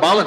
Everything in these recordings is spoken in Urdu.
52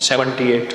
78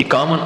51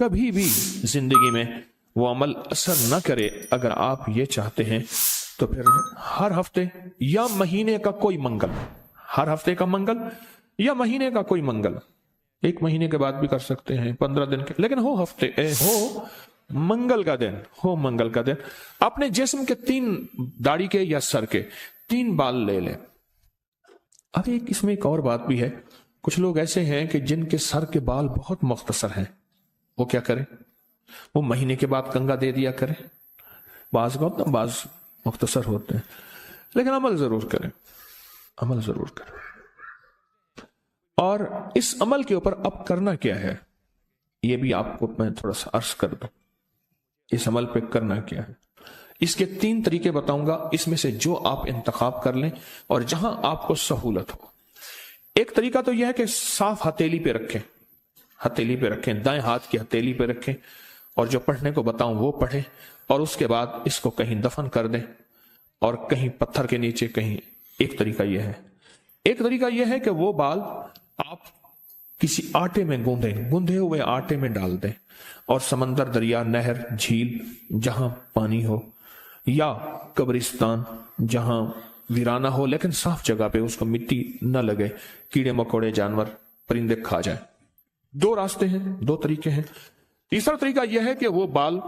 کبھی بھی زندگی میں وہ عمل اثر نہ کرے، اگر آپ یہ چاہتے ہیں تو پھر ہر ہفتے یا مہینے کا کوئی منگل، ہر ہفتے کا منگل یا مہینے کا کوئی منگل، 1 مہینے کے بعد بھی کر سکتے ہیں، 15 دن کے، لیکن ہو منگل کا دن، ہو منگل کا دن اپنے جسم کے 3 داڑھی کے یا سر کے 3 بال لے لیں۔ اب اس میں ایک اور بات بھی ہے، کچھ لوگ ایسے ہیں کہ جن کے سر کے بال بہت مختصر ہیں، وہ کیا کریں؟ وہ مہینے کے بعد کنگا دے دیا کریں۔ بعض مختصر ہوتے ہیں، لیکن عمل ضرور کریں، عمل ضرور کریں۔ اور اس عمل کے اوپر اب کرنا کیا ہے، یہ بھی آپ کو میں تھوڑا سا عرض کر دوں۔ اس عمل پہ کرنا کیا ہے، اس کے 3 طریقے بتاؤں گا، اس میں سے جو آپ انتخاب کر لیں اور جہاں آپ کو سہولت ہو۔ ایک طریقہ تو یہ ہے کہ صاف ہتھیلی پہ رکھیں، ہتھیلی پہ رکھیں، دائیں ہاتھ کی ہتھیلی پہ رکھیں، اور جو پڑھنے کو بتاؤں وہ پڑھیں، اور اس کے بعد اس کو کہیں دفن کر دیں، اور کہیں پتھر کے نیچے کہیں۔ ایک طریقہ یہ ہے۔ ایک طریقہ یہ ہے کہ وہ بال آپ کسی آٹے میں گوندھے ہوئے آٹے میں ڈال دیں، اور سمندر، دریا، نہر، جھیل، جہاں پانی ہو، یا قبرستان جہاں ویرانہ ہو لیکن صاف جگہ پہ، اس کو مٹی نہ لگے، کیڑے مکوڑے، جانور، پرندے کھا جائیں۔ 2 راستے ہیں، 2 طریقے ہیں۔ تیسرا طریقہ یہ ہے کہ وہ بال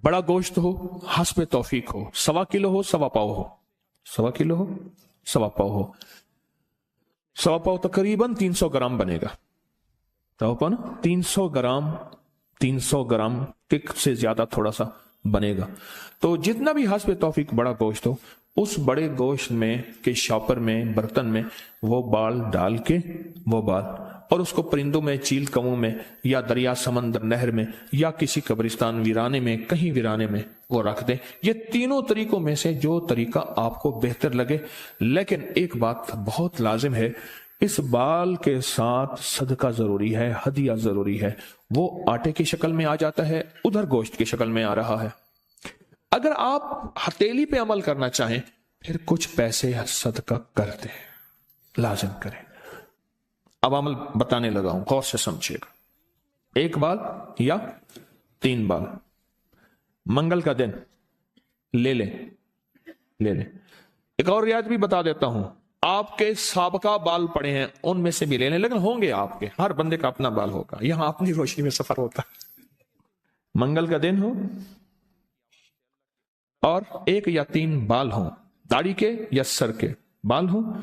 بڑا گوشت ہو، حسب توفیق ہو، 1.25 کلو ہو، 1.25 پاؤ ہو، 1.25 کلو ہو، 1.25 پاؤ ہو، 1.25 پاؤ تقریباً 300 گرام بنے گا، 300 گرام، 300 گرام سے زیادہ تھوڑا سا بنے گا۔ تو جتنا بھی حسب توفیق بڑا گوشت ہو، اس بڑے گوشت میں کے شاپر میں، برتن میں وہ بال ڈال کے، وہ بال، اور اس کو پرندوں میں، چیل کموں میں، یا دریا، سمندر، نہر میں، یا کسی قبرستان، ویرانے میں، کہیں ویرانے میں وہ رکھ دیں۔ یہ تینوں طریقوں میں سے جو طریقہ آپ کو بہتر لگے، لیکن ایک بات بہت لازم ہے، اس بال کے ساتھ صدقہ ضروری ہے، ہدیہ ضروری ہے۔ وہ آٹے کی شکل میں آ جاتا ہے، ادھر گوشت کی شکل میں آ رہا ہے۔ اگر آپ ہتھیلی پہ عمل کرنا چاہیں، پھر کچھ پیسے صدقہ کر دیں، لازم کریں۔ اب عمل بتانے لگا ہوں، غور سے سمجھیے گا۔ 1 بال یا 3 بال منگل کا دن لے لیں۔ ایک اور رعایت بھی بتا دیتا ہوں، آپ کے سابقہ بال پڑے ہیں ان میں سے بھی لے لیں، لیکن ہوں گے آپ کے، ہر بندے کا اپنا بال ہوگا، یہاں اپنی روشنی میں سفر ہوتا ہے۔ منگل کا دن ہو اور 1 یا 3 بال ہوں، داڑھی کے یا سر کے بال ہوں،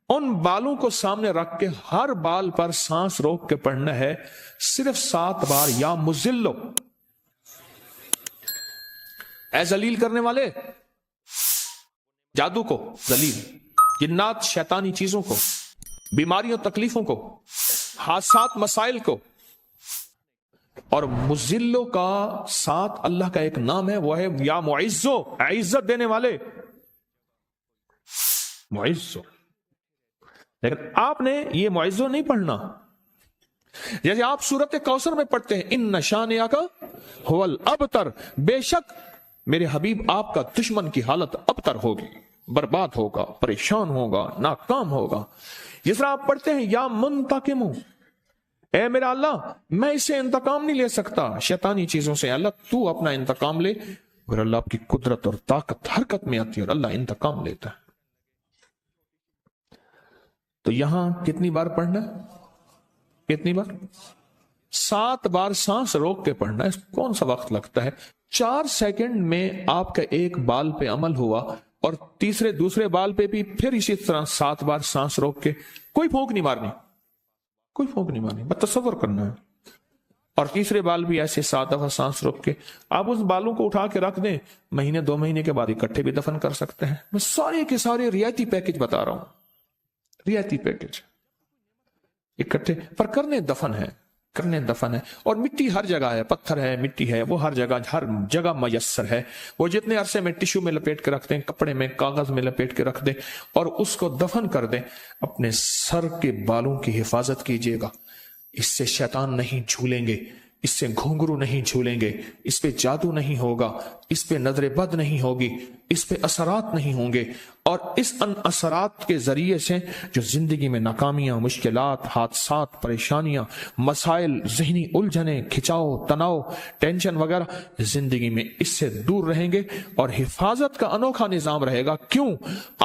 ان بالوں کو سامنے رکھ کے ہر بال پر سانس روک کے پڑھنا ہے، صرف 7 بار۔ یا مزلو، اے ذلیل کرنے والے، جادو کو ذلیل، جنات، شیطانی چیزوں کو، بیماریوں، تکلیفوں کو، حادثات، مسائل کو۔ اور مزلو کا 7 اللہ کا ایک نام ہے، وہ ہے یا معزو، عزت دینے والے، معزو۔ لیکن آپ نے یہ معزو نہیں پڑھنا، جیسے آپ سورت کوثر میں پڑھتے ہیں، ان شانئک ھو الابتر، بے شک میرے حبیب آپ کا دشمن کی حالت ابتر ہوگی، برباد ہوگا، پریشان ہوگا، ناکام ہوگا۔ جس طرح آپ پڑھتے ہیں یا منتقم، اے میرا اللہ میں اس سے انتقام نہیں لے سکتا، شیطانی چیزوں سے، اللہ تو اپنا انتقام لے۔ اور اللہ کی قدرت اور طاقت حرکت میں آتی ہے اور اللہ انتقام لیتا ہے۔ تو یہاں کتنی بار پڑھنا ہے؟ کتنی بار؟ 7 بار سانس روک کے پڑھنا ہے۔ کون سا وقت لگتا ہے؟ 4 سیکنڈ میں آپ کا ایک بال پہ عمل ہوا، اور دوسرے بال پہ بھی پھر اسی طرح 7 بار سانس روک کے، کوئی پھونک نہیں مارنی، کوئی پھونک نہیں مارنی، بس تصور کرنا ہے۔ اور تیسرے بال بھی ایسے 7 دفعہ سانس روک کے، آپ اس بالوں کو اٹھا کے رکھ دیں، مہینے 2 مہینے کے بعد اکٹھے بھی دفن کر سکتے ہیں۔ میں سارے کے سارے رعایتی پیکج بتا رہا ہوں، رعایتی پیکج اکٹھے پر کرنے دفن ہے، کرنے دفن ہے۔ اور مٹی ہر جگہ ہے، پتھر ہے، مٹی ہے، وہ ہر جگہ میسر ہے۔ وہ جتنے عرصے میں ٹشو میں لپیٹ کے رکھ دیں، کپڑے میں، کاغذ میں لپیٹ کے رکھ دیں، اور اس کو دفن کر دیں۔ اپنے سر کے بالوں کی حفاظت کیجیے گا، اس سے شیطان نہیں جھولیں گے، اس سے گھنگرو نہیں جھولیں گے، اس پہ جادو نہیں ہوگا، اس پہ نظر بد نہیں ہوگی، اس پہ اثرات نہیں ہوں گے، اور اس ان اثرات کے ذریعے سے جو زندگی میں ناکامیاں، مشکلات، حادثات، پریشانیاں، مسائل، ذہنی الجھنیں، کھچاؤ، تناؤ، ٹینشن وغیرہ، زندگی میں اس سے دور رہیں گے اور حفاظت کا انوکھا نظام رہے گا۔ کیوں؟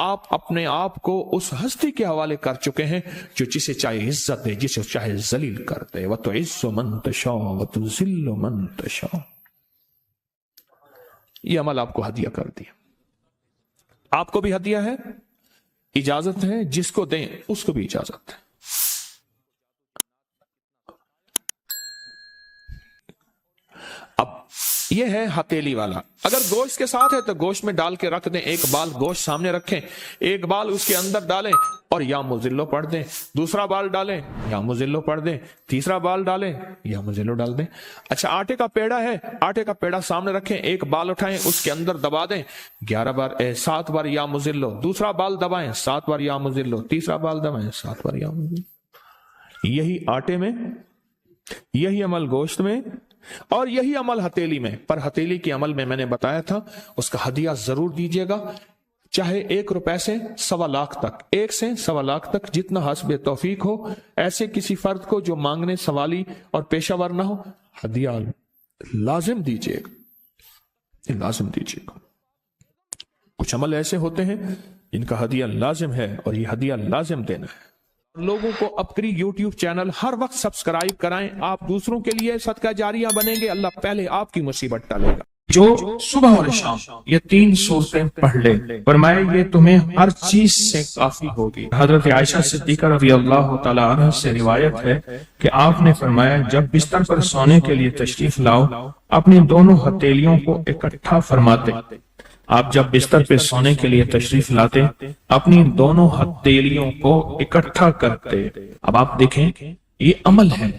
آپ اپنے آپ کو اس ہستی کے حوالے کر چکے ہیں جو جسے چاہے عزت دے، جسے چاہے ذلیل کر دے۔ وَتُعِزُّ مَن تَشَاءُ وَتُذِلُّ مَن تَشَاءُ۔ یہ عمل آپ کو ہدیہ کر دیا، آپ کو بھی ہدیہ ہے، اجازت ہے، جس کو دیں اس کو بھی اجازت ہے۔ اب یہ ہے ہتھیلی والا، اگر گوشت کے ساتھ ہے تو گوشت میں ڈال کے رکھ دیں، ایک بال گوشت سامنے رکھیں، ایک بال اس کے اندر ڈالیں اور یا مزلو پڑھ دیں، دوسرا بال ڈالیں یا مزلو پڑھ دیں، تیسرا بال ڈالیں یا مزلو ڈال دیں۔ اچھا آٹے کا پیڑا ہے، آٹے کا پیڑا سامنے رکھیں، ایک بال اٹھائیں، اس کے اندر دبا دیں 7 بار یا مزلو، دوسرا بال دبائیں 7 بار یا مزلو، تیسرا بال دبائیں 7 بار یا مزلو۔ یہی آٹے میں، یہی عمل گوشت میں اور یہی عمل ہتھیلی میں۔ پر ہتھیلی کے عمل میں نے بتایا تھا اس کا ہدیہ ضرور دیجیے گا، چاہے 1 روپے سے 1.25 لاکھ تک، 1 سے 1.25 لاکھ تک، جتنا حسب توفیق ہو۔ ایسے کسی فرد کو جو مانگنے سوالی اور پیشہ ور نہ ہو، ہدیہ لازم دیجیے گا، لازم دیجیے گا۔ کچھ عمل ایسے ہوتے ہیں جن کا ہدیہ لازم ہے اور یہ ہدیہ لازم دینا ہے۔ لوگوں کو اپنی یوٹیوب چینل ہر وقت سبسکرائب کرائیں، آپ دوسروں کے لیے صدقہ جاریہ بنیں گے، اللہ پہلے آپ کی مصیبت ٹالے گا۔ جو صبح اور شام یہ 3 سورتیں پڑھ لے، فرمائے یہ تمہیں ہر چیز سے کافی ہوگی۔ حضرت عائشہ صدیقہ رضی اللہ تعالی عنہ سے روایت ہے کہ آپ نے فرمایا جب بستر پر سونے کے لیے تشریف لاؤ، اپنی دونوں ہتھیلیوں کو اکٹھا فرماتے۔ آپ جب بستر پہ سونے کے لیے تشریف لاتے، اپنی دونوں ہتھیلیوں کو اکٹھا کرتے۔ اب آپ دیکھیں یہ عمل ہے۔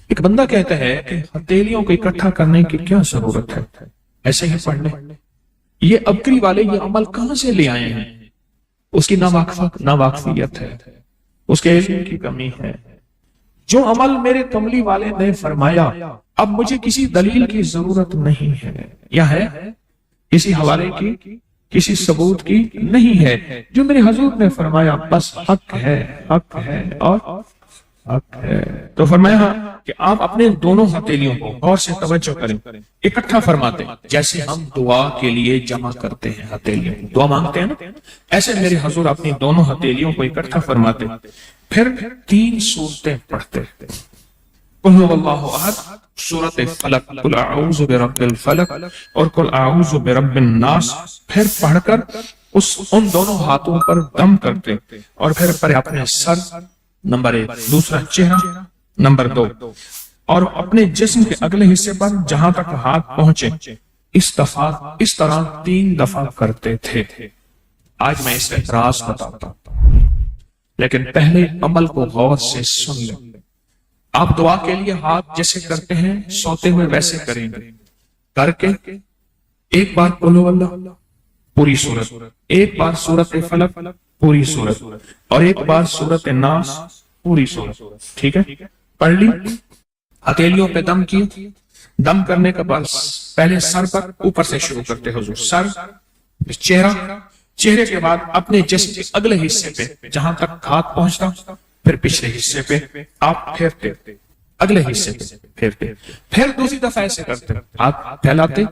ایک بندہ کہتا ہے کہ ہتھیلیوں کو اکٹھا کرنے کی کیا ضرورت ہے، ایسے ہی پڑھ لیں۔ یہ ابکری والے یہ عمل کہاں سے لے آئے ہیں؟ اس کی ناواقفیت ہے، اس کے علم کی کمی ہے۔ جو عمل میرے کملی والے نے فرمایا اب مجھے کسی دلیل کی ضرورت نہیں ہے، یا ہے کسی حوالے کی، کسی ثبوت کی نہیں ہے، جو میرے حضور نے فرمایا بس حق ہے، حق ہے اور حق ہے۔ تو فرمایا کہ آپ اپنے دونوں ہتھیلیوں کو غور سے توجہ کریں، اکٹھا فرماتے ہیں، جیسے ہم دعا کے لیے جمع کرتے ہیں ہتھیلیوں، دعا مانگتے ہیں نا، ایسے میرے حضور اپنی دونوں ہتھیلیوں کو اکٹھا فرماتے، پھر 3 سورتیں پڑھتے۔ قل هو اللہ احد، سورۃ فلق، قل اعوذ برب الفلق اور قل اعوذ برب الناس، پھر پڑھ کر ان دونوں ہاتھوں پر دم کرتے اور پھر پر اپنے سر نمبر 1، دوسرا چہرہ نمبر 2، اور اپنے جسم کے اگلے حصے پر جہاں تک ہاتھ پہنچے اس طرح 3 دفعہ کرتے تھے۔ آج میں اس کا راز بتاتا ہوں، لیکن پہلے عمل کو غور سے سن لیں۔ آپ دعا کے لیے ہاتھ جیسے کرتے ہیں سوتے ہوئے ویسے کریں گے، کر کے ایک بار قل هو اللہ پوری سورت، ایک بار سورۃ فلق پوری سورت، اور ایک بار سورۃ الناس پوری سورت۔ ٹھیک ہے، پڑھ لی، ہتھیلیوں پہ دم کیے، دم کرنے کے بعد پہلے سر پر اوپر سے شروع کرتے حضور، سر، چہرے کے بعد اپنے جسم کے اگلے حصے پہ جہاں تک ہاتھ پہنچتا، پھر پچھلے حصے پہ آپ پھیرتے، اگلے حصے پہ پھیرتے، پھر دوسری دفعہ ایسے کرتے، ہاتھ پھیلاتے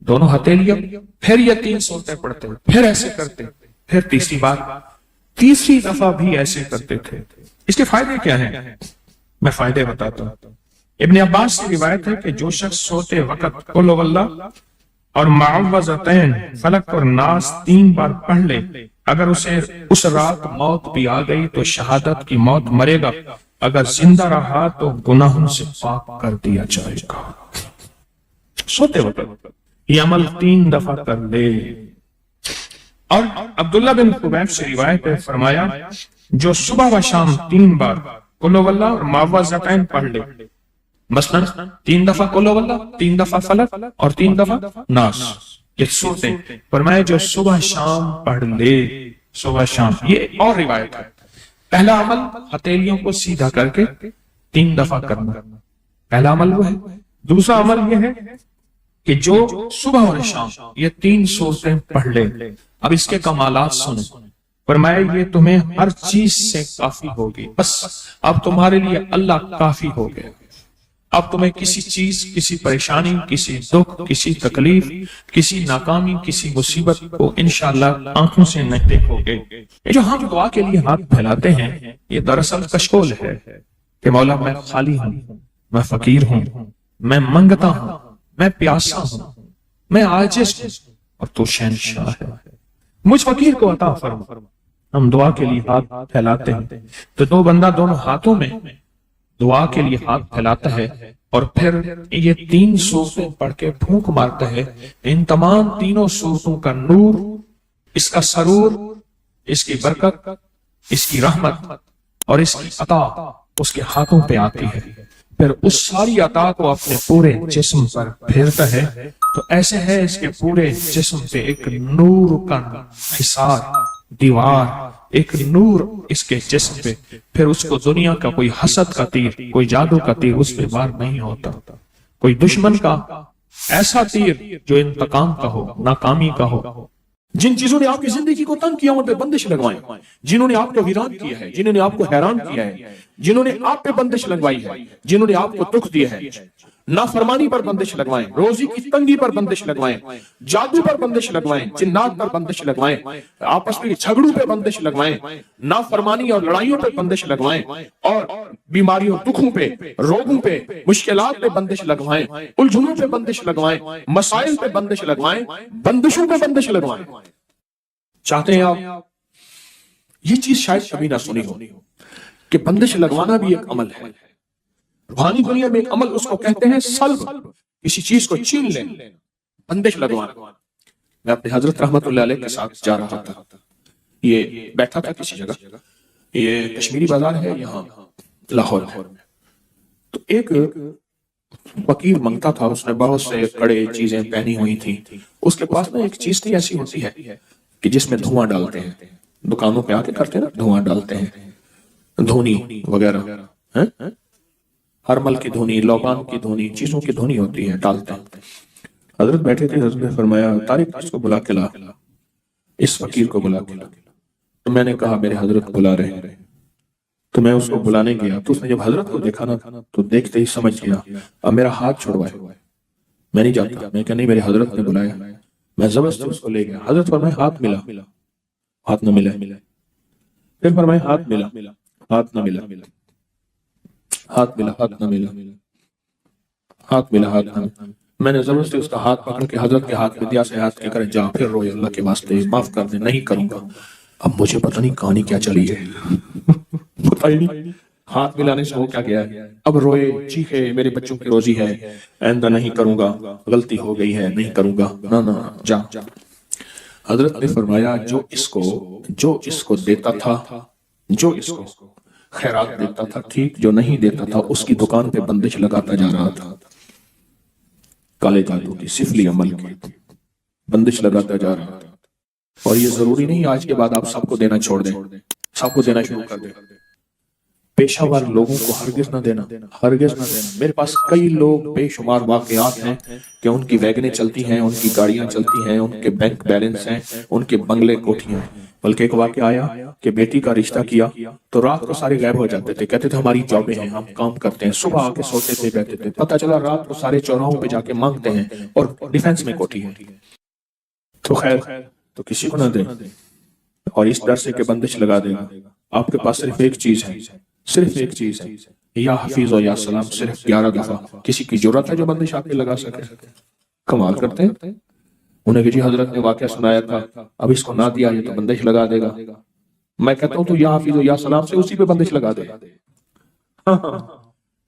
دونوں ہتھیلیاں، پھر یہ 3 سورتیں پڑھتے، پھر ایسے کرتے، پھر تیسری دفعہ بھی ایسے کرتے تھے۔ اس کے فائدے کیا ہیں؟ میں فائدے بتاتا ہوں۔ ابن عباس سے روایت ہے کہ جو شخص سوتے وقت قل هو اللہ اور معوذتین فلق اور ناس 3 بار پڑھ لے، اگر اسے اس رات موت بھی آ گئی تو شہادت کی موت مرے گا، اگر زندہ رہا تو گناہوں سے پاک کر دیا جائے گا۔ سوتے وقت یہ عمل 3 دفعہ کر لے۔ اور عبداللہ بن خبیب سے روایت ہے، فرمایا جو صبح و شام 3 بار قل هو اللہ اور معوذتین پڑھ لے، مثلا 3 دفعہ قل هو اللہ، 3 دفعہ فلق اور 3 دفعہ ناس، یہ سورتیں فرمایا جو صبح شام پڑھ لے، صبح شام۔ یہ اور روایت ہے، پہلا عمل ہتھیلیوں کو سیدھا کر کے 3 دفعہ کرنا، پہلا عمل وہ ہے۔ دوسرا عمل یہ ہے کہ جو صبح اور شام یہ 3 سورتیں پڑھ لے، اب اس کے کمالات سنیں، فرمایا یہ تمہیں ہر چیز سے کافی ہوگی، بس اب تمہارے لیے اللہ کافی ہو گیا، اب تمہیں کسی چیز، کسی پریشانی، کسی دکھ، کسی تکلیف، کسی ناکامی، کسی مصیبت کو انشاءاللہ آنکھوں سے نہیں دیکھو گے۔ یہ جو ہم دعا کے لیے ہاتھ پھیلاتے ہیں یہ دراصل کشکول ہے کہ مولا میں خالی ہوں، میں فقیر ہوں، میں منگتا ہوں، میں پیاسا ہوں، میں عاجز ہوں اور تو شہنشاہ ہے، مجھ فقیر کو عطا فرما۔ ہم دعا کے لیے ہاتھ پھیلاتے ہیں تو دو بندہ دونوں ہاتھوں میں دعا کے لیے ہاتھ پھیلاتا ہے اور پھر یہ 3 صورتیں پڑھ کے پھونک مارتا ہے، ان تمام تینوں صورتوں کا نور، اس کا سرور، اس کی برکت، اس کی رحمت اور اس کی عطا اس کے ہاتھوں پہ آتی ہے، پھر اس ساری عطا کو اپنے پورے جسم پر پھیرتا ہے تو ایسے ہے اس کے پورے جسم پہ ایک نور کا حصار، دیوار، ایک نور اس کے جسم پہ، پھر اس کو دنیا کا کوئی حسد کا تیر، کوئی جادو کا تیر اس پہ وار نہیں ہوتا، کوئی دشمن کا ایسا تیر جو انتقام کا ہو، ناکامی کا ہو۔ جن چیزوں نے آپ کی زندگی کو تنگ کیا ان پہ بندش لگوائیں، جنہوں نے آپ کو ویران کیا ہے، جنہوں نے آپ کو حیران کیا ہے، جنہوں نے آپ پہ بندش لگوائی ہے، جنہوں نے آپ کو دکھ دیا ہے، نافرمانی پر بندش لگوائیں، روزی کی تنگی پر بندش لگوائیں، جادو پر بندش لگوائیں، جنات پر بندش لگوائیں، آپس میں جھگڑوں پہ بندش لگوائیں، نافرمانی اور لڑائیوں پہ بندش لگوائیں، اور بیماریوں، دکھوں پہ، روگوں پہ، مشکلات پہ بندش لگوائیں، الجھنوں پہ بندش لگوائیں، مسائل پہ بندش لگوائیں، بندشوں پہ بندش لگوائیں۔ چاہتے ہیں آپ یہ چیز شاید کبھی نہ سنی ہو کہ بندش لگوانا بھی ایک عمل ہے۔ روحانی دنیا میں ایک عمل اس کو کہتے ہیں سلب، کسی چیز کو چھین لینا، بندش لگوانا۔ میں اپنے حضرت رحمت اللہ علیہ کے ساتھ جا رہا تھا، یہ بیٹھا تھا کسی جگہ، یہ کشمیری بازار ہے یہاں لاہور میں، تو ایک فقیر منگتا تھا، اس نے بہت سے کڑے چیزیں پہنی ہوئی تھی، اس کے پاس میں ایک چیز تھی ایسی ہوتی ہے کہ جس میں دھواں ڈالتے ہیں، دکانوں پہ آ کے کرتے ہیں نا، دھواں ڈالتے ہیں، دھونی وغیرہ، ہرمل کی دھونی، لوبان کی دھونی، چیزوں کی دھونی ہوتی ہے، ڈالتے ہیں۔ حضرت بیٹھے تھے، حضرت نے فرمایا طارق اس کو بلا کے لا، اس فقیر کو بلا کے لا۔ تو میں نے کہا میرے حضرت بلا رہے ہیں، تو میں اس کو بلانے گیا، تو اس نے جب حضرت کو دیکھا نا تو دیکھتے ہی سمجھ گیا، اب میرا ہاتھ چھڑوائے، میں نہیں جاتا، میں کہا نہیں میرے حضرت نے بلایا، میں زبردستی اس کو لے گیا۔ حضرت فرمایا ہاتھ ملا، ہاتھ نہ ملا، پھر فرمایا ہاتھ ملا، ہاتھ نہ ملا، ہاتھ ملا، ہاتھ نہ ملا، ہاتھ ملا، ہاتھ نہ ملا۔ میں نے زبردستی اس کا ہاتھ پکڑ کے حضرت کے ہاتھ میں دیا، سے ہاتھ کے کرے جا پھر روئے، اللہ کے واسطے معاف کر دے، نہیں کروں گا۔ اب مجھے پتہ نہیں کہانی کیا چلی ہے، پتہ ہی نہیں ہاتھ ملانے سے ہو کیا گیا ہے۔ اب روئے، چیخے، میرے بچوں کی روزی ہے، آئندہ نہیں کروں گا، غلطی ہو گئی ہے، نہیں کروں گا، نہ نہ جا۔ حضرت نے فرمایا جو اس کو دیتا تھا، جو اس کو خیرات دیتا تھا ٹھیک، جو نہیں دیتا تھا اس کی دکان پہ بندش لگاتا جا رہا تھا، کالے جادو کی، سفلی عمل کی بندش لگاتا جا رہا تھا۔ اور یہ ضروری نہیں آج کے بعد آپ سب کو دینا چھوڑ دیں، سب کو دینا شروع کر دیں، پیشہ ور لوگوں کو ہرگز نہ دینا، ہرگز نہ دینا۔ میرے پاس کئی لوگ بے شمار واقعات ہیں کہ ان کی ویگنیں چلتی ہیں، ان کی گاڑیاں چلتی ہیں، ان کے بینک بیلنس ہیں، ان کے بنگلے کوٹھیاں۔ بلکہ ایک واقعہ آیا کہ بیٹی کا رشتہ کیا تو رات کو سارے غائب ہو جاتے تھے، کہتے تھے ہماری جابیں ہیں، ہم کام کرتے ہیں، صبح آ کے سوتے تھے، بیٹھتے تھے، پتہ چلا رات کو سارے چوراہوں پہ جا کے مانگتے ہیں اور ڈیفینس میں کوٹھی ہے۔ تو خیر تو کسی کو نہ دیں، اور اس ڈر سے کہ بندش لگا دے گا۔ آپ کے پاس صرف ایک چیز ہے، صرف ایک چیز ہے، یا حفیظ و یا سلام، صرف 11 دفعہ۔ کسی کی ضرورت ہے جو بندش آپ پہ لگا سکے؟ کمال کرتے ہیں۔ انہیں کہ جی حضرت نے واقعہ سنایا تھا، اب اس کو نہ دیا یہ تو بندش لگا دے گا۔ میں کہتا ہوں تو یا حفیظ و یا سلام سے اسی پہ بندش لگا دے،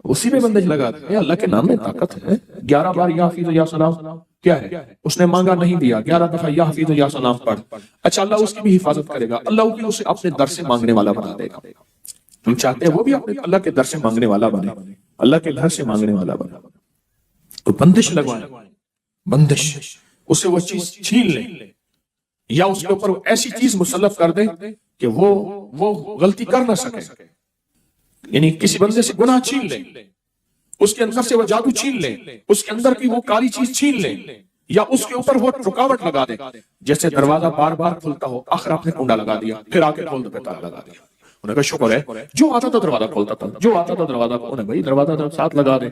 اسی پہ بندش لگا دے۔ اللہ کے نام میں طاقت ہے۔ 11 بار یا حفیظ و یا سلام کیا ہے؟ اس نے مانگا نہیں دیا، 11 دفعہ یا حفیظ و یا سلام پڑھ، اچھا اللہ اس کی بھی حفاظت کرے گا، اللہ بھی اسے اپنے در سے مانگنے والا بنا دے گا۔ ہم چاہتے ہیں وہ بھی اپنے اللہ کے در سے مانگنے والا بنے، اللہ کے گھر سے مانگنے والا بنے۔ تو بندش لگوائیں، بندش، اسے وہ چیز چھین لیں یا اس کے اوپر ایسی چیز مسلط کر دیں کہ وہ غلطی کر نہ سکے، یعنی کسی بندے سے گناہ چھین لیں، اس کے اندر سے وہ جادو چھین لیں، اس کے اندر کی وہ کالی چیز چھین لیں، یا اس کے اوپر وہ رکاوٹ لگا دے، جیسے دروازہ بار بار کھلتا ہو، آخر آپ نے کنڈا لگا دیا، پھر آ کے کھول دو پہ تالا لگا دیا۔ انہوں نے کہا شکر ہے، جو آتا تھا دروازہ کھولتا تھا، جو آتا تھا دروازہ، انہیں بھائی دروازہ ساتھ لگا دے،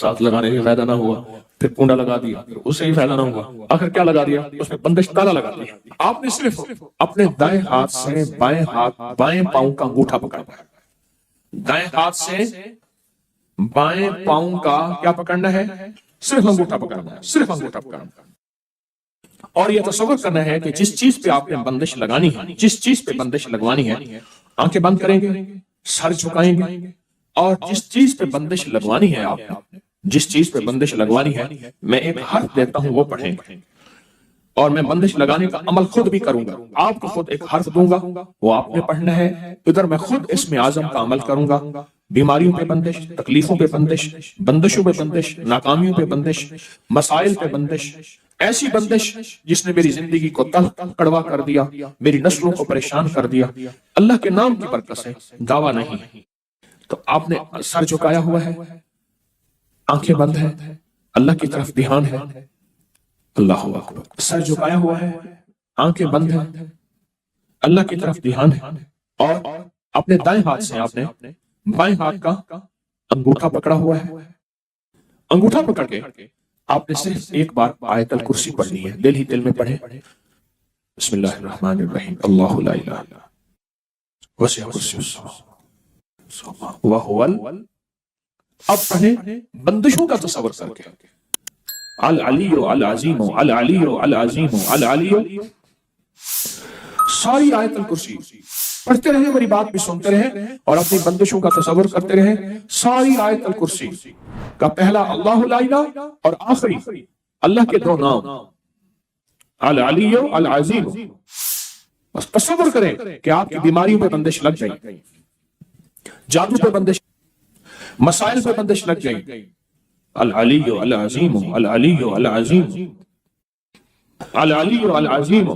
ساتھ لگانے سے فائدہ نہ ہوا، پھر کنڈا لگا دیا، پھر اس سے ہی فائدہ نہ ہوا، آخر کیا لگا دیا؟ اس میں بندش تالا لگا دیا۔ آپ نے صرف اپنے دائیں ہاتھ سے بائیں پاؤں کا انگوٹھا پکڑنا ہے، دائیں ہاتھ سے بائیں پاؤں کا کیا پکڑنا ہے؟ صرف انگوٹھا پکڑنا ہے، صرف انگوٹھا پکڑنا ہے۔ اور یہ تصور کرنا ہے کہ جس چیز پہ آپ نے بندش لگانی ہے، جس چیز پہ بندش لگوانی ہے، آنکھیں بند کریں گے، سر جھکائیں گے، اور جس چیز پہ بندش لگوانی ہے، آپ نے جس چیز پہ بندش لگوانی ہے، میں ایک حرف دیتا ہوں وہ پڑھیں گے، اور میں بندش لگانے کا عمل خود بھی کروں گا۔ آپ کو خود ایک حرف دوں گا، وہ آپ نے پڑھنا ہے، ادھر میں خود اسم اعظم کا عمل کروں گا۔ بیماریوں پہ بندش، تکلیفوں پہ بندش، بندشوں پہ بندش، ناکامیوں پہ بندش، مسائل پہ بندش، ایسی بندش جس نے میری زندگی کو تلخ کڑوا کر دیا، میری نسلوں کو پریشان کر دیا، اللہ کے نام کی برکت سے، دعویٰ نہیں۔ تو آپ نے سر جھکایا ہوا ہے، آنکھیں بند ہیں، اللہ کی طرف دھیان ہے، اللہ اکبر، سر جھکایا ہوا ہے، آنکھیں بند ہیں، اللہ کی طرف دھیان ہے، اور اپنے دائیں ہاتھ سے آپ نے بائیں ہاتھ کا انگوٹھا پکڑا ہوا ہے۔ انگوٹھا پکڑ کے آپ نے صرف ایک بار آیت الکرسی پڑھنی ہے، دل ہی دل میں پڑھیں۔ بسم اللہ الرحمن الرحیم، اللہ لا الہ الا هو وسع کرسی السماوات وهو اب پڑھیں بندشوں کا تصور کر کے، العلی العظیم العلی العظیم العلی، ساری آیت الکرسی پڑھتے رہیں، میری بات بھی سنتے رہیں اور اپنی بندشوں کا تصور کرتے رہیں۔ ساری آیت الکرسی کا پہلا اللہ لا الہ اور آخری اللہ کے دو نام العلی العظیم، بس تصور کریں کہ آپ کی بیماریوں پہ بندش لگ جائے، جادو پہ بندش، مسائل پہ بندش لگ جائے، العلی العظیم العلی العظیم العلی العظیم،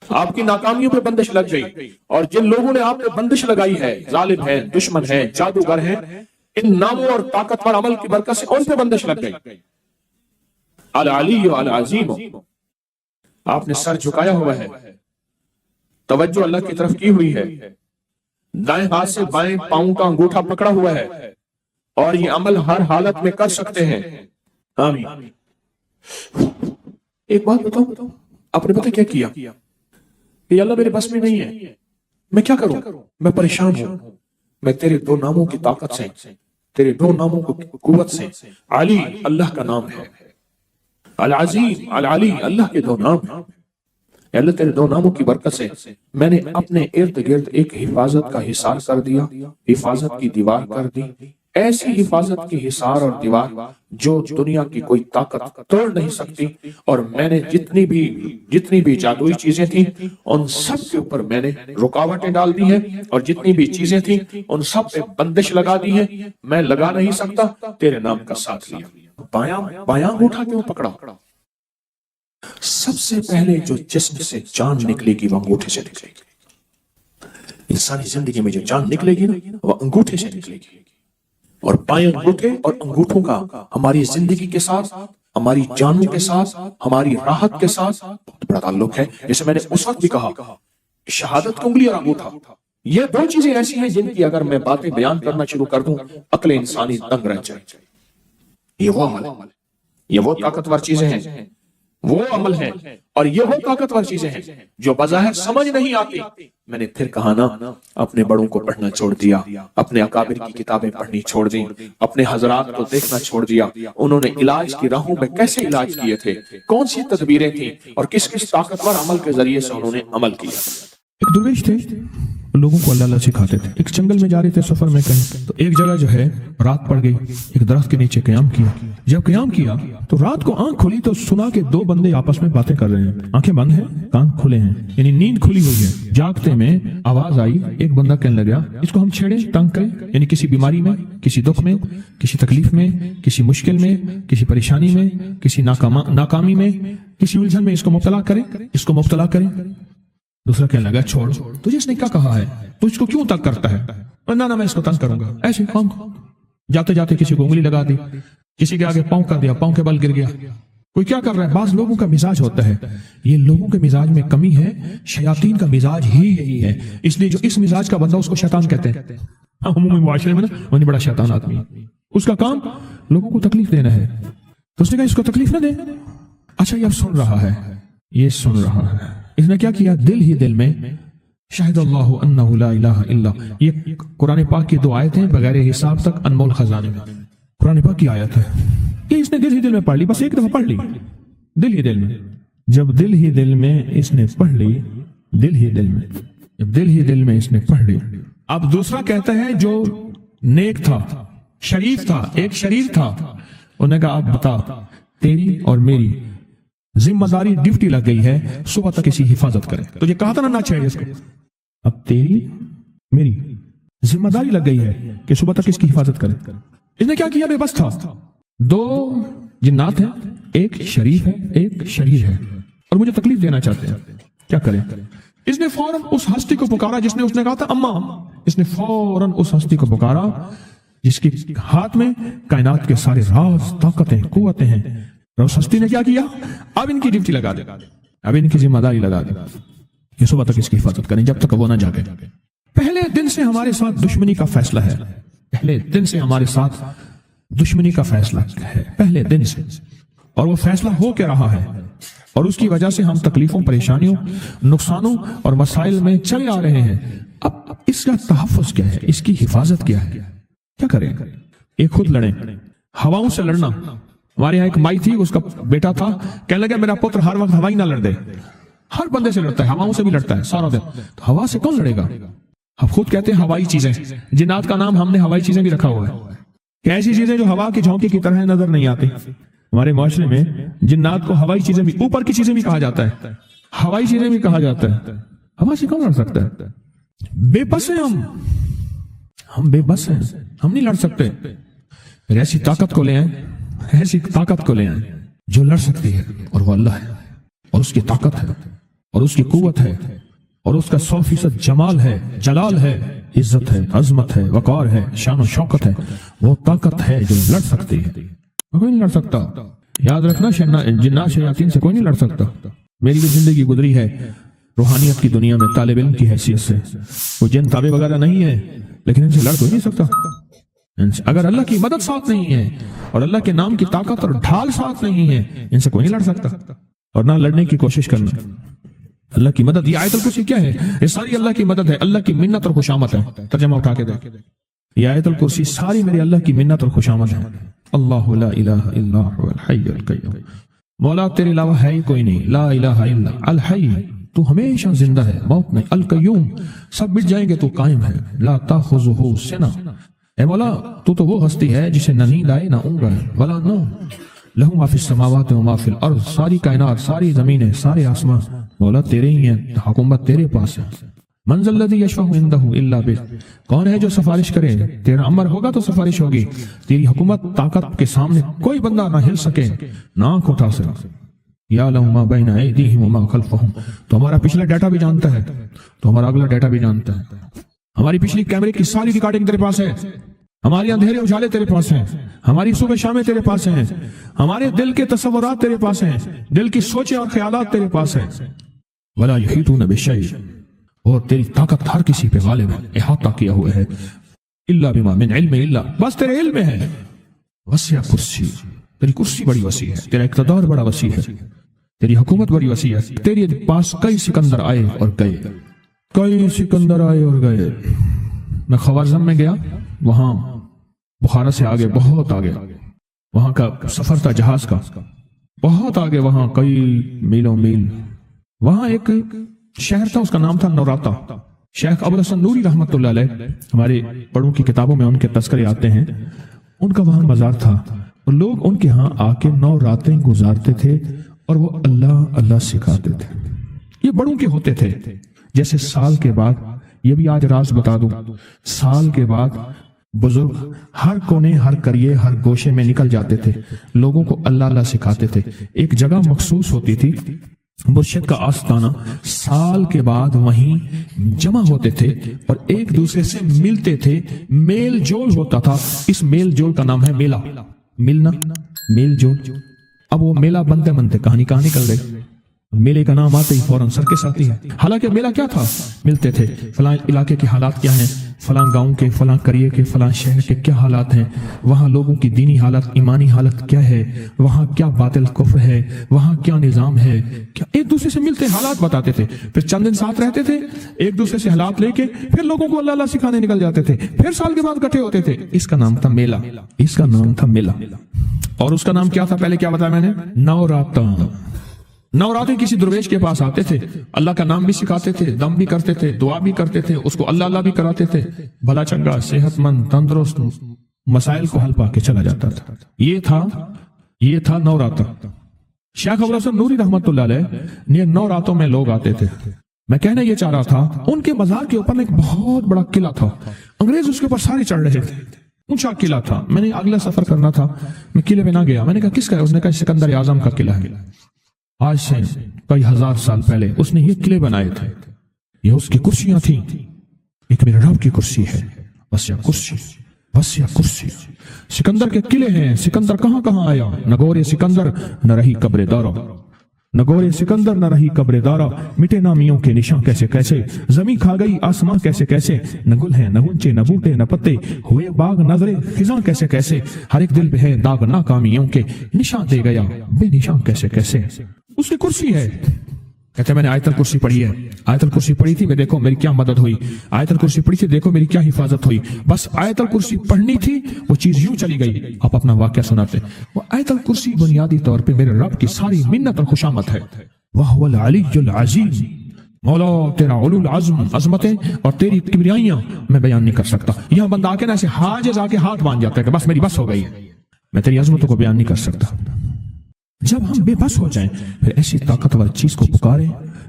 آپ کی ناکامیوں پہ بندش لگ گئی، اور جن لوگوں نے آپ پہ بندش لگائی ہے، ظالم ہیں، دشمن ہیں، جادوگر ہیں، ان ناموں اور طاقتور عمل کی برکت سے ان پہ بندش لگ گئی۔ العلی العظیم، آپ نے سر جھکایا ہوا ہے، توجہ اللہ کی طرف کی ہوئی ہے، دائیں ہاتھ سے بائیں پاؤں کا انگوٹھا پکڑا ہوا ہے، اور یہ عمل ہر حالت میں کر سکتے ہیں۔ آمین۔ ایک بات بتاؤ، آپ نے پتہ کیا کیا کہ اللہ میرے بس میں نہیں ہے، میں کیا کروں؟ میں پریشان ہوں، میں تیرے دو ناموں کی طاقت سے، تیرے دو ناموں کی قوت سے، علی اللہ کا نام ہے، العظیم العلی اللہ کے دو نام ہیں، اے اللہ تیرے دو ناموں کی برکت سے میں نے اپنے ارد گرد ایک حفاظت کا حصار کر دیا، حفاظت کی دیوار کر دی، ایسی حفاظت کی حصار اور دیوار جو دنیا کی کوئی طاقت توڑ نہیں سکتی، اور میں نے جتنی بھی جادوئی چیزیں تھیں ان سب کے اوپر میں نے رکاوٹیں ڈال دی ہیں، اور جتنی بھی چیزیں تھیں ان سب پہ بندش لگا دی ہے، میں لگا نہیں سکتا، تیرے نام کا ساتھ لیا۔ بایاں انگوٹھا کیوں پکڑا؟ سب سے پہلے جو جسم سے جان نکلے گی وہ انگوٹھے سے نکلے گی، انسانی زندگی میں جو جان نکلے گی نا وہ انگوٹھے سے نکلے گی، اور بائیں انگوٹھے اور انگوٹھوں کا ہماری زندگی کے ساتھ، ہماری جانوں کے ساتھ، ہماری راحت کے ساتھ بہت بڑا تعلق ہے۔ جیسے میں نے اس وقت بھی کہا، شہادت کی انگلی اور انگوٹھا، یہ دو چیزیں ایسی ہیں جن کی اگر میں باتیں بیان کرنا شروع کر دوں عقل انسانی دنگ رہ جائے۔ یہ وہ عمل ہے، یہ وہ طاقتور چیزیں ہیں، وہ عمل ہیں، اور یہ وہ طاقتور چیزیں ہیں جو بظاہر سمجھ نہیں آتی۔ میں نے پھر کہا نا، اپنے بڑوں کو پڑھنا چھوڑ دیا، اپنے اکابر کی کتابیں پڑھنی چھوڑ دی، اپنے حضرات کو دیکھنا چھوڑ دیا، انہوں نے علاج کی راہوں میں کیسے علاج کیے تھے، کون سی تدبیریں تھیں، اور کس کس طاقتور عمل کے ذریعے سے انہوں نے عمل کیا۔ ایک درویش تھے، لوگوں کو اللہ سکھاتے تھے، ایک جنگل میں جا رہے تھے سفر میں کہیں، تو ایک جگہ جو ہے رات پڑ گئی، ایک درخت کے نیچے قیام کیا، جب قیام کیا تو رات کو آنکھ کھلی تو سنا کہ دو بندے آپس میں باتیں کر رہے ہیں، آنکھیں بند ہیں، کان کھلے ہیں، یعنی نیند کھلی ہوئی ہے۔ جاگتے میں آواز آئی، ایک بندہ کہنے لگا اس کو ہم چھیڑیں، تنگ کریں، یعنی کسی بیماری میں، کسی دکھ میں، کسی تکلیف میں، کسی مشکل میں، کسی پریشانی میں، کسی ناکامی میں، کسی الجھن میں اس کو مبتلا کریں، اس کو مبتلا کریں۔ دوسرا کہنے لگا چھوڑ، تجھے اس نے کیا کہا ہے، تو اس کو کیوں تنگ کرتا ہے؟ نہ میں اس کو تنگ کروں گا، ایسے جاتے جاتے کسی کو انگلی لگا دی، کسی کے آگے پاؤں کر دیا، پاؤں کے بل گر گیا، کوئی کیا کر رہا ہے؟ بعض لوگوں کا مزاج ہوتا ہے، یہ لوگوں کے مزاج میں کمی ہے، شیاطین کا مزاج ہی یہی ہے، اس لیے جو اس مزاج کا بندہ اس کو شیطان کہتے ہیں۔ عمومی معاشرے میں نا وہ بڑا شیطان آدمی، اس کا کام لوگوں کو تکلیف دینا ہے، تو اس نے کہا اس کو تکلیف نہ دے۔ اچھا، یہ اب سن رہا ہے، یہ سن رہا ہے، اس نے کیا کیا؟ دل ہی دل میں شاہد اللہ انہ لا الہ الا، یہ قرآن پاک کی 2 آیتیں بغیر حساب تک انمول خزانے میں، قرآن پاک کی آیت ہے، یہ اس نے دل ہی دل میں پڑھ لی، بس ایک دفعہ پڑھ لی دل ہی دل میں۔ جب دل ہی دل میں اس نے پڑھ لی، دل ہی دل میں، جب دل ہی دل میں اس نے پڑھ لی، اب دوسرا کہتا ہے جو نیک تھا، شریف تھا، ایک شریف تھا، انہوں نے کہا اب بتا، تیری اور میری ذمہ داری ڈیوٹی لگ گئی ہے، صبح تک اسی حفاظت کرے۔ تو یہ کہا تھا نا چاہیے اس کو، اب تیری میری ذمہ داری لگ گئی ہے کہ صبح تک اس کی حفاظت کرے۔ اس نے کیا کیا؟ بے بس تھا، 2 جنات ہیں، ایک شریف ہے ایک شریر ہے، اور مجھے تکلیف دینا چاہتے ہیں، کیا کریں؟ اس نے فوراً اس ہستی کو پکارا جس نے اس نے کہا تھا اماں، اس نے فوراً اس ہستی کو پکارا جس کے ہاتھ میں کائنات کے سارے راز، طاقتیں، قوتیں ہیں، اور اس ہستی نے کیا کیا؟ اب ان کی ڈیوٹی لگا دے، اب ان کی ذمہ داری لگا دے کہ صبح تک اس کی حفاظت کریں جب تک وہ نہ جاگے۔ پہلے دن سے ہمارے ساتھ دشمنی کا فیصلہ ہے، پہلے دن سے ہمارے ساتھ دشمنی کا فیصلہ ہے، پہلے دن سے، اور وہ فیصلہ ہو کے رہا ہے، اور اس کی وجہ سے ہم تکلیفوں، پریشانیوں، نقصانوں اور مسائل میں چلے آ رہے ہیں۔ اب اس کا تحفظ کیا ہے؟ اس کی حفاظت کیا ہے؟ کیا کریں؟ ایک خود لڑیں، ہواؤں سے لڑنا۔ ہمارے یہاں ایک مائی تھی، اس کا بیٹا تھا، کہنے لگا میرا پتر ہر وقت ہوائی نہ لڑ دے، ہر بندے سے لڑتا ہے، ہواؤں سے بھی لڑتا ہے سارا دن، تو ہوا سے کون لڑے گا؟ ہم خود کہتے ہیں ہوائی چیزیں، جنات کا نام ہم نے ہوائی چیزیں بھی رکھا ہوا ہے، کہ ایسی چیزیں جو ہوا کی جھونکے کی طرح نظر نہیں آتی۔ ہمارے معاشرے میں جنات کو ہوائی چیزیں بھی، اوپر کی چیزیں بھی کہا جاتا ہے، ہوائی چیزیں بھی کہا جاتا ہے۔ ہوا سے کون لڑ سکتا ہے؟ بے بس ہیں ہم بے بس ہیں، ہم نہیں لڑ سکتے۔ پھر ایسی طاقت کو لے آئیں، ایسی طاقت کو لے آئیں جو لڑ سکتی ہے، اور وہ اللہ ہے، اور اس کی طاقت ہے، اور اس کی قوت ہے، اور اس کا 100% جمال ہے، جلال ہے، عزت ہے، عظمت ہے، وقار ہے، شان و شوکت ہے۔ وہ طاقت ہے جو لڑ سکتی ہے، کوئی نہیں لڑ سکتا۔ یاد رکھنا، جنات شیاطین سے کوئی نہیں لڑ سکتا۔ میری بھی زندگی گزری ہے روحانیت کی دنیا میں طالب علم کی حیثیت سے، وہ جن تابع وغیرہ نہیں ہے، لیکن ان سے لڑ کوئی نہیں سکتا۔ اگر اللہ کی مدد ساتھ نہیں ہے، اور اللہ کے نام کی طاقت اور ڈھال ساتھ نہیں ہے، ان سے کوئی نہیں لڑ سکتا، اور نہ لڑنے کی کوشش کرنا۔ اللہ کی مدد، یہ آیت الکرسی کیا ہے؟ یہ ساری اللہ کی مدد ہے، اللہ کی منت اور خوشامد ہے۔ ترجمہ اٹھا کے دیکھ، یہ آیت الکرسی ساری میری اللہ کی منت اور خوشامد ہے۔ اللہ لا الہ الا هو الحی القیوم، مولا تیرے علاوہ ہے ہی کوئی نہیں، لا الہ الا الحی، تو ہمیشہ زندہ ہے، موت نہیں، القیوم، سب مٹ جائیں گے تو قائم ہے، لا تاخذہ سنہ، اے مولا تو وہ ہستی ہے جسے نہ نیند آئے نہ اونگ آئے، ولا نوم، لہ ما فی السماوات و ما فی الارض، ساری کائنات، ساری زمینیں، سارے آسمان مولا تیرے ہی ہیں، حکومت تیرے پاس ہے۔ من ذا الذی یشفع عندہ الا بإذنہ، کون ہے جو سفارش کرے؟ تیرا امر ہوگا تو سفارش ہوگی، تیری حکومت طاقت کے سامنے کوئی بندہ نہ ہل سکے، نہ آنکھ اٹھا سکے۔ یعلم ما بین ایدیہم وما خلفہم، تو ہمارا پچھلا ڈیٹا بھی جانتا ہے، تو ہمارا اگلا ڈیٹا بھی جانتا ہے۔ ہماری پچھلی کیمرے کی ساری ریکارڈنگ تیرے پاس ہے، ہماری اندھیرے اجالے تیرے پاس ہیں، ہماری صبح شامیں تیرے پاس ہیں، ہمارے دل کے تصورات تیرے پاس ہیں، دل کی سوچیں اور خیالات تیرے پاس ہیں۔ ولا یحیطون بشیء، اور تیری طاقت ہر کسی پہ غالب ہے، احاطہ کیا ہوا ہے، الا بما من علم، الا بس تیرے علم میں ہے۔ وسع کرسی، تیری کرسی بڑی وسیع ہے، تیرا اقتدار بڑا وسیع ہے، تیری حکومت بڑی وسیع ہے، تیرے پاس کئی سکندر آئے اور گئے، کئی سکندر آئے اور گئے۔ میں خوارزم میں گیا، وہاں بخارا سے آگے، بہت آگے، وہاں کا سفر تھا جہاز کا، بہت آگے، وہاں کئی میلوں میل، وہاں ایک شہر تھا، اس کا نام تھا نوراتا۔ شیخ ابوالحسن نوری رحمت اللہ علیہ، ہمارے بڑوں کی کتابوں میں ان کے تذکرے آتے ہیں، ان کا وہاں مزار تھا، اور لوگ ان کے ہاں آ کے 9 راتیں گزارتے تھے، اور وہ اللہ اللہ سکھاتے تھے۔ یہ بڑوں کے ہوتے تھے، جیسے سال کے بعد، یہ بھی آج راز بتا دوں، سال کے بعد بزرگ ہر کونے، ہر کریے، ہر گوشے میں نکل جاتے تھے، لوگوں کو اللہ اللہ سکھاتے تھے۔ ایک جگہ مخصوص ہوتی تھی، مرشد کا آستانہ، سال کے بعد وہیں جمع ہوتے تھے اور ایک دوسرے سے ملتے تھے، میل جول ہوتا تھا۔ اس میل جول کا نام ہے میلہ، ملنا، میل جول۔ اب وہ میلہ بنتے بنتے کہانی کہاں نکل گئی. میلے کا نام آتے ہی فوراً سرکس آتی ہے. حالانکہ میلہ کیا تھا؟ ملتے تھے فلاں علاقے کے حالات کیا ہیں، فلاں گاؤں کے، فلاں قریے کے، فلاں شہر کے کیا حالات ہیں، وہاں لوگوں کی دینی حالت، ایمانی حالت کیا ہے، وہاں کیا باطل کفر ہے، وہاں کیا نظام ہے، کیا ایک دوسرے سے ملتے حالات بتاتے تھے. پھر چند دن ساتھ رہتے تھے، ایک دوسرے سے حالات لے کے پھر لوگوں کو اللہ اللہ سکھانے نکل جاتے تھے. پھر سال کے بعد اکٹھے ہوتے تھے. اس کا نام تھا میلہ. اس کا نام تھا میلہ. اور اس کا نام کیا تھا؟ پہلے کیا بتایا میں نے؟ نوراتاں. نوراتیں کسی درویش کے پاس آتے تھے، اللہ کا نام بھی سکھاتے تھے، دم بھی کرتے تھے، دعا بھی کرتے تھے، اس کو اللہ اللہ بھی کراتے تھے، بھلا چنگا صحت مند تندرست مسائل کو حل پا کے چلا جاتا تھا. یہ تھا نوراتہ. شیخ ابو الحسن نوری رحمت اللہ علیہ نوراتوں میں لوگ آتے تھے. میں کہنا یہ چاہ رہا تھا، ان کے مزار کے اوپر ایک بہت بڑا قلعہ تھا. انگریز اس کے اوپر سارے چڑھ رہے تھے. اونچا قلعہ تھا. میں نے اگلا سفر کرنا تھا، میں قلعے پہ نہ گیا. میں نے کہا کس کا ہے؟ اس نے کہا سکندر اعظم کا قلعہ ہے. آج سے کئی ہزار سال پہلے اس نے یہ قلعے بنائے تھے. یہ اس کی کرسیاں تھیں. ایک میرے رب کی کرسی ہے، وسیع کرسی، وسیع کرسی. سکندر کے قلعے ہیں. سکندر کہاں کہاں آیا؟ نگور سکندر نہ رہی قبر دارا. نگور سکندر نہ رہی قبر دارا. مٹے نامیوں کے نشان کیسے کیسے، زمین کھا گئی آسمان کیسے کیسے. نہ گل ہیں نہ گنچے نہ بوٹے نہ پتے، ہوئے باغ نظرے خزاں کیسے کیسے. ہر ایک دل پہ ہے داغ ناکامیوں کے، نشان دے گیا بے نشان کیسے کیسے. اس کی کرسی ہے. کہتے میں نے آیت الکرسی پڑھی ہے. آیت الکرسی پڑھی تھی، میں دیکھو میری کیا مدد ہوئی. آیت الکرسی پڑھی تھی، دیکھو میری کیا حفاظت ہوئی. بس آیت الکرسی پڑھنی تھی، وہ چیز یوں چلی گئی. آپ اپنا واقعہ سناتے. وہ آیت الکرسی بنیادی طور پہ میرے رب کی ساری منت اور خوشامد ہے. وَهُوَ الْعَلِيُّ الْعَظِيمُ. مولا تیرا علو العظم عظمتیں اور تیری کبریائیاں میں بیان نہیں کر سکتا. یہاں بندہ آ کے نا ایسے حاجز آ کے ہاتھ باندھ جاتا ہے کہ بس میری بس ہو گئی، میں تیری عظمتوں کو بیان نہیں کر سکتا. جب ہم بے بس ہو جائیں پھر ایسی طاقتور چیز کو پکاریں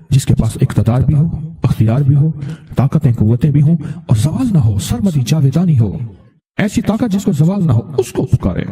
جس کے پاس اقتدار بھی ہو، اختیار بھی ہو، طاقتیں قوتیں بھی ہوں اور زوال نہ ہو، سرمدی جاویدانی ہو. ایسی طاقت جس کو زوال نہ ہو، اس کو پکاریں.